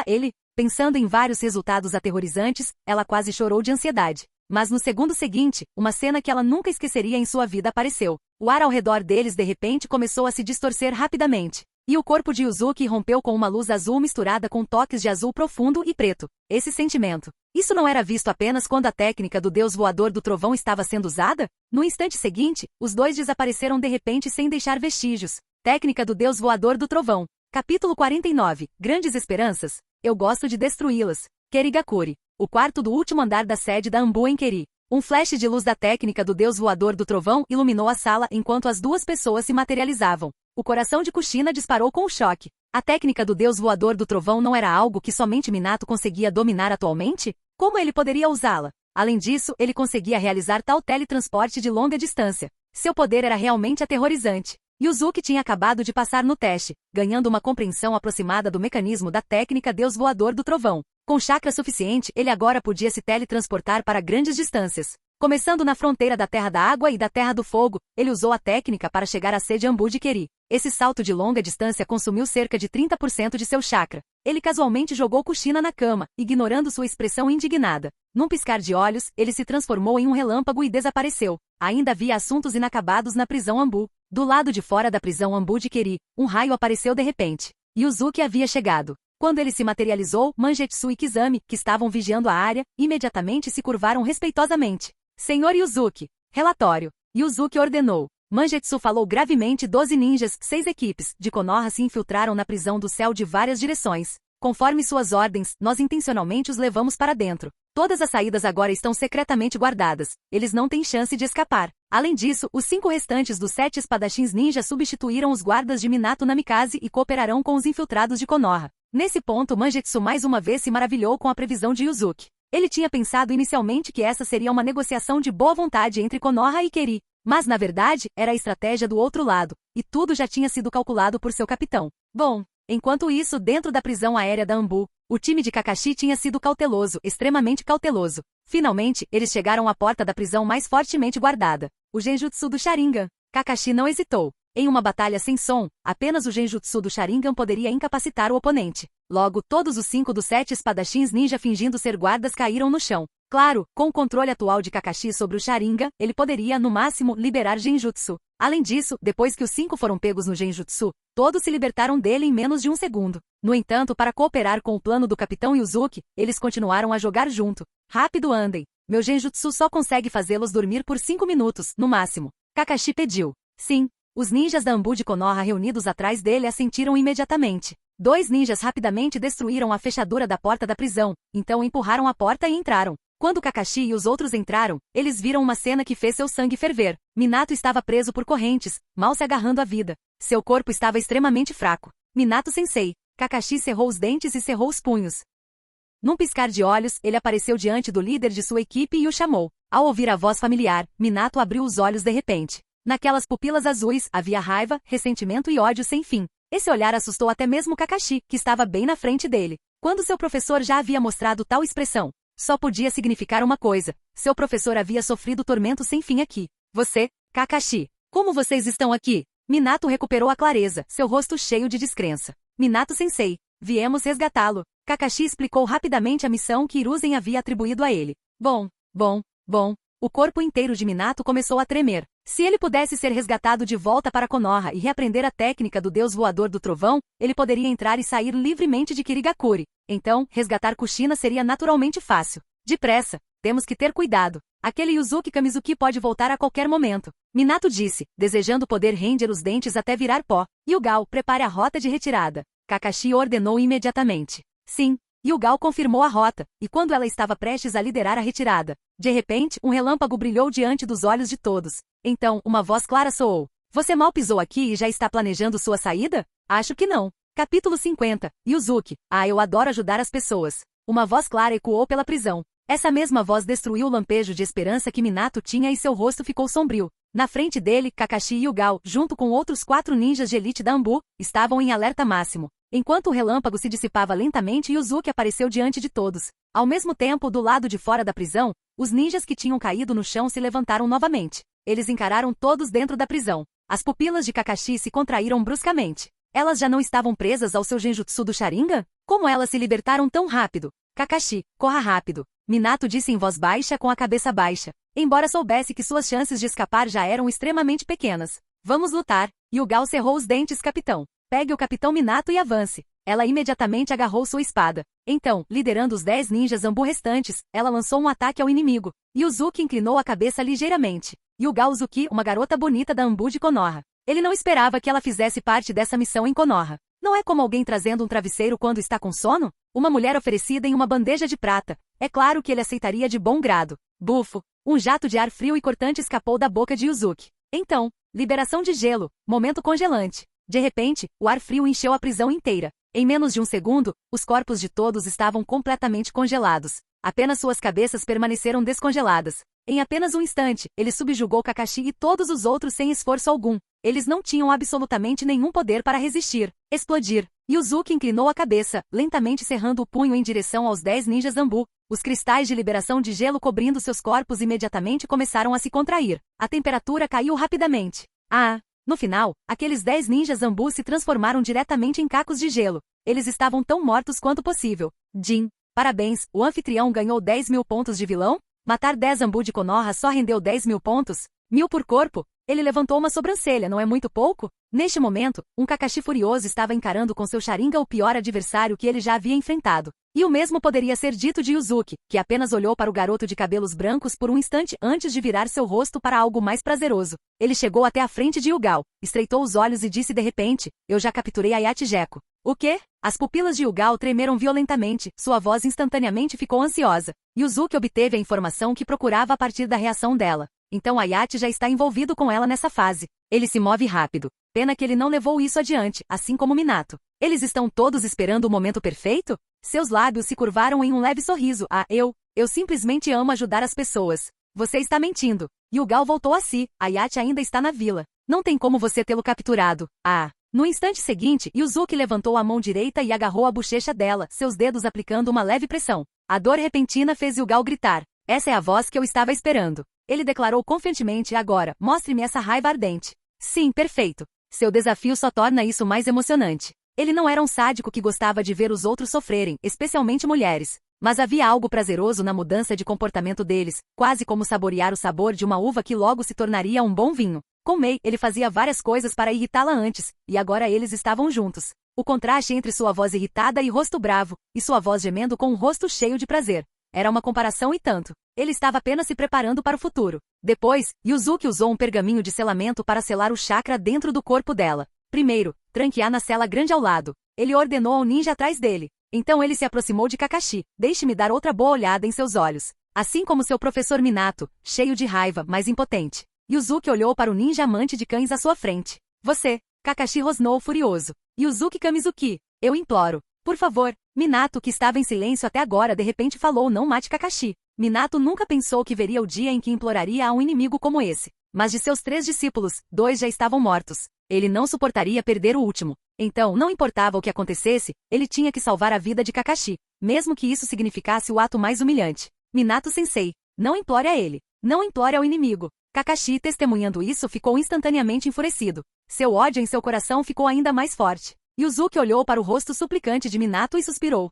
ele. Pensando em vários resultados aterrorizantes, ela quase chorou de ansiedade. Mas no segundo seguinte, uma cena que ela nunca esqueceria em sua vida apareceu. O ar ao redor deles de repente começou a se distorcer rapidamente. E o corpo de Yuzuki rompeu com uma luz azul misturada com toques de azul profundo e preto. Esse sentimento. Isso não era visto apenas quando a técnica do deus voador do trovão estava sendo usada? No instante seguinte, os dois desapareceram de repente sem deixar vestígios. Técnica do deus voador do trovão. Capítulo 49. Grandes esperanças? Eu gosto de destruí-las. Kerigakuri. O quarto do último andar da sede da Anbu em Keri. Um flash de luz da técnica do deus voador do trovão iluminou a sala enquanto as duas pessoas se materializavam. O coração de Kushina disparou com o choque. A técnica do deus voador do trovão não era algo que somente Minato conseguia dominar atualmente? Como ele poderia usá-la? Além disso, ele conseguia realizar tal teletransporte de longa distância. Seu poder era realmente aterrorizante. Yuzuki tinha acabado de passar no teste, ganhando uma compreensão aproximada do mecanismo da técnica Deus Voador do Trovão. Com chakra suficiente, ele agora podia se teletransportar para grandes distâncias. Começando na fronteira da Terra da Água e da Terra do Fogo, ele usou a técnica para chegar à sede Anbu de Keri. Esse salto de longa distância consumiu cerca de 30% de seu chakra. Ele casualmente jogou Kushina na cama, ignorando sua expressão indignada. Num piscar de olhos, ele se transformou em um relâmpago e desapareceu. Ainda havia assuntos inacabados na prisão Anbu. Do lado de fora da prisão Anbu de Keri, um raio apareceu de repente. Yuzuki havia chegado. Quando ele se materializou, Mangetsu e Kizami, que estavam vigiando a área, imediatamente se curvaram respeitosamente. Senhor Yuzuki. Relatório. Yuzuki ordenou. Mangetsu falou gravemente. 12 ninjas, 6 equipes, de Konoha se infiltraram na prisão do céu de várias direções. Conforme suas ordens, nós intencionalmente os levamos para dentro. Todas as saídas agora estão secretamente guardadas. Eles não têm chance de escapar. Além disso, os 5 restantes dos 7 espadachins ninja substituíram os guardas de Minato Namikaze e cooperarão com os infiltrados de Konoha. Nesse ponto, Mangetsu mais uma vez se maravilhou com a previsão de Yuzuki. Ele tinha pensado inicialmente que essa seria uma negociação de boa vontade entre Konoha e Keri. Mas, na verdade, era a estratégia do outro lado, e tudo já tinha sido calculado por seu capitão. Bom, enquanto isso, dentro da prisão aérea da Anbu, o time de Kakashi tinha sido cauteloso, extremamente cauteloso. Finalmente, eles chegaram à porta da prisão mais fortemente guardada. O Genjutsu do Sharingan. Kakashi não hesitou. Em uma batalha sem som, apenas o Genjutsu do Sharingan poderia incapacitar o oponente. Logo, todos os 5 dos 7 espadachins ninja fingindo ser guardas caíram no chão. Claro, com o controle atual de Kakashi sobre o Sharingan, ele poderia, no máximo, liberar Genjutsu. Além disso, depois que os 5 foram pegos no Genjutsu, todos se libertaram dele em menos de um segundo. No entanto, para cooperar com o plano do Capitão Yuzuki, eles continuaram a jogar junto. Rápido andem. Meu Genjutsu só consegue fazê-los dormir por 5 minutos, no máximo. Kakashi pediu. Sim. Os ninjas da Anbu de Konoha reunidos atrás dele assentiram imediatamente. 2 ninjas rapidamente destruíram a fechadura da porta da prisão, então empurraram a porta e entraram. Quando Kakashi e os outros entraram, eles viram uma cena que fez seu sangue ferver. Minato estava preso por correntes, mal se agarrando à vida. Seu corpo estava extremamente fraco. Minato-sensei. Kakashi cerrou os dentes e cerrou os punhos. Num piscar de olhos, ele apareceu diante do líder de sua equipe e o chamou. Ao ouvir a voz familiar, Minato abriu os olhos de repente. Naquelas pupilas azuis, havia raiva, ressentimento e ódio sem fim. Esse olhar assustou até mesmo Kakashi, que estava bem na frente dele. Quando seu professor já havia mostrado tal expressão, só podia significar uma coisa. Seu professor havia sofrido tormento sem fim aqui. Você, Kakashi. Como vocês estão aqui? Minato recuperou a clareza, seu rosto cheio de descrença. Minato-sensei. Viemos resgatá-lo. Kakashi explicou rapidamente a missão que Hiruzen havia atribuído a ele. Bom. O corpo inteiro de Minato começou a tremer. Se ele pudesse ser resgatado de volta para Konoha e reaprender a técnica do deus voador do trovão, ele poderia entrar e sair livremente de Kirigakuri. Então, resgatar Kushina seria naturalmente fácil. Depressa, temos que ter cuidado. Aquele Yuzuki Kamizuki pode voltar a qualquer momento. Minato disse, desejando poder render os dentes até virar pó. Yugal, prepare a rota de retirada. Kakashi ordenou imediatamente. Sim. Yugal confirmou a rota, e quando ela estava prestes a liderar a retirada, de repente, um relâmpago brilhou diante dos olhos de todos. Então, uma voz clara soou. Você mal pisou aqui e já está planejando sua saída? Acho que não. Capítulo 50. Yuzuki. Eu adoro ajudar as pessoas. Uma voz clara ecoou pela prisão. Essa mesma voz destruiu o lampejo de esperança que Minato tinha e seu rosto ficou sombrio. Na frente dele, Kakashi e Yugao, junto com outros 4 ninjas de elite da Anbu, estavam em alerta máximo. Enquanto o relâmpago se dissipava lentamente, Yuzuki apareceu diante de todos. Ao mesmo tempo, do lado de fora da prisão, os ninjas que tinham caído no chão se levantaram novamente. Eles encararam todos dentro da prisão. As pupilas de Kakashi se contraíram bruscamente. Elas já não estavam presas ao seu genjutsu do Sharingan? Como elas se libertaram tão rápido? Kakashi, corra rápido. Minato disse em voz baixa com a cabeça baixa. Embora soubesse que suas chances de escapar já eram extremamente pequenas. Vamos lutar. Yugao cerrou os dentes, capitão. Pegue o capitão Minato e avance. Ela imediatamente agarrou sua espada. Então, liderando os 10 ninjas Anbu restantes, ela lançou um ataque ao inimigo. Yuzuki inclinou a cabeça ligeiramente. Yugao Uzuki, uma garota bonita da Anbu de Konoha. Ele não esperava que ela fizesse parte dessa missão em Konoha. Não é como alguém trazendo um travesseiro quando está com sono? Uma mulher oferecida em uma bandeja de prata. É claro que ele aceitaria de bom grado. Bufo. Um jato de ar frio e cortante escapou da boca de Yuzuki. Então, liberação de gelo. Momento congelante. De repente, o ar frio encheu a prisão inteira. Em menos de um segundo, os corpos de todos estavam completamente congelados. Apenas suas cabeças permaneceram descongeladas. Em apenas um instante, ele subjugou Kakashi e todos os outros sem esforço algum. Eles não tinham absolutamente nenhum poder para resistir. Explodir. Yuzuki inclinou a cabeça, lentamente cerrando o punho em direção aos 10 ninjas Anbu. Os cristais de liberação de gelo cobrindo seus corpos imediatamente começaram a se contrair. A temperatura caiu rapidamente. No final, aqueles 10 ninjas Anbu se transformaram diretamente em cacos de gelo. Eles estavam tão mortos quanto possível. Jin. Parabéns, o anfitrião ganhou 10.000 pontos de vilão? Matar 10 Anbu de Konoha só rendeu 10.000 pontos? 1.000 por corpo? Ele levantou uma sobrancelha, não é muito pouco? Neste momento, um Kakashi furioso estava encarando com seu Sharingan o pior adversário que ele já havia enfrentado. E o mesmo poderia ser dito de Yuzuki, que apenas olhou para o garoto de cabelos brancos por um instante antes de virar seu rosto para algo mais prazeroso. Ele chegou até a frente de Yugao, estreitou os olhos e disse de repente, eu já capturei a Yachijeko. O quê? As pupilas de Yugao tremeram violentamente, sua voz instantaneamente ficou ansiosa. Yuzuki obteve a informação que procurava a partir da reação dela. Então Ayachi já está envolvido com ela nessa fase. Ele se move rápido. Pena que ele não levou isso adiante, assim como Minato. Eles estão todos esperando o momento perfeito? Seus lábios se curvaram em um leve sorriso. Eu simplesmente amo ajudar as pessoas. Você está mentindo. Yugao voltou a si. Ayachi ainda está na vila. Não tem como você tê-lo capturado. No instante seguinte, Yuzuki levantou a mão direita e agarrou a bochecha dela, seus dedos aplicando uma leve pressão. A dor repentina fez Yugao gritar. Essa é a voz que eu estava esperando. Ele declarou confiantemente agora, mostre-me essa raiva ardente. Sim, perfeito. Seu desafio só torna isso mais emocionante. Ele não era um sádico que gostava de ver os outros sofrerem, especialmente mulheres. Mas havia algo prazeroso na mudança de comportamento deles, quase como saborear o sabor de uma uva que logo se tornaria um bom vinho. Com Mei, ele fazia várias coisas para irritá-la antes, e agora eles estavam juntos. O contraste entre sua voz irritada e rosto bravo, e sua voz gemendo com um rosto cheio de prazer. Era uma comparação e tanto. Ele estava apenas se preparando para o futuro. Depois, Yuzuki usou um pergaminho de selamento para selar o chakra dentro do corpo dela. Primeiro, tranquear na cela grande ao lado. Ele ordenou ao ninja atrás dele. Então ele se aproximou de Kakashi. Deixe-me dar outra boa olhada em seus olhos. Assim como seu professor Minato, cheio de raiva, mas impotente. Yuzuki olhou para o ninja amante de cães à sua frente. Você. Kakashi rosnou furioso. Yuzuki Kamizuki. Eu imploro. Por favor. Minato, que estava em silêncio até agora, de repente falou: não mate Kakashi. Minato nunca pensou que veria o dia em que imploraria a um inimigo como esse. Mas de seus 3 discípulos, 2 já estavam mortos. Ele não suportaria perder o último. Então, não importava o que acontecesse, ele tinha que salvar a vida de Kakashi, mesmo que isso significasse o ato mais humilhante. Minato-sensei, não implore a ele. Não implore ao inimigo. Kakashi, testemunhando isso, ficou instantaneamente enfurecido. Seu ódio em seu coração ficou ainda mais forte. Yuzuki olhou para o rosto suplicante de Minato e suspirou.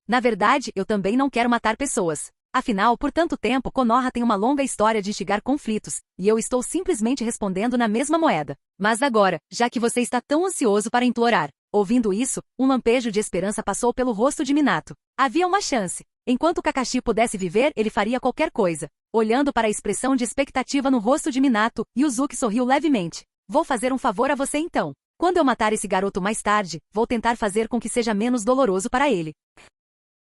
Na verdade, eu também não quero matar pessoas. Afinal, por tanto tempo, Konoha tem uma longa história de instigar conflitos, e eu estou simplesmente respondendo na mesma moeda. Mas agora, já que você está tão ansioso para implorar. Ouvindo isso, um lampejo de esperança passou pelo rosto de Minato. Havia uma chance. Enquanto Kakashi pudesse viver, ele faria qualquer coisa. Olhando para a expressão de expectativa no rosto de Minato, Yuzuki sorriu levemente. Vou fazer um favor a você então. Quando eu matar esse garoto mais tarde, vou tentar fazer com que seja menos doloroso para ele.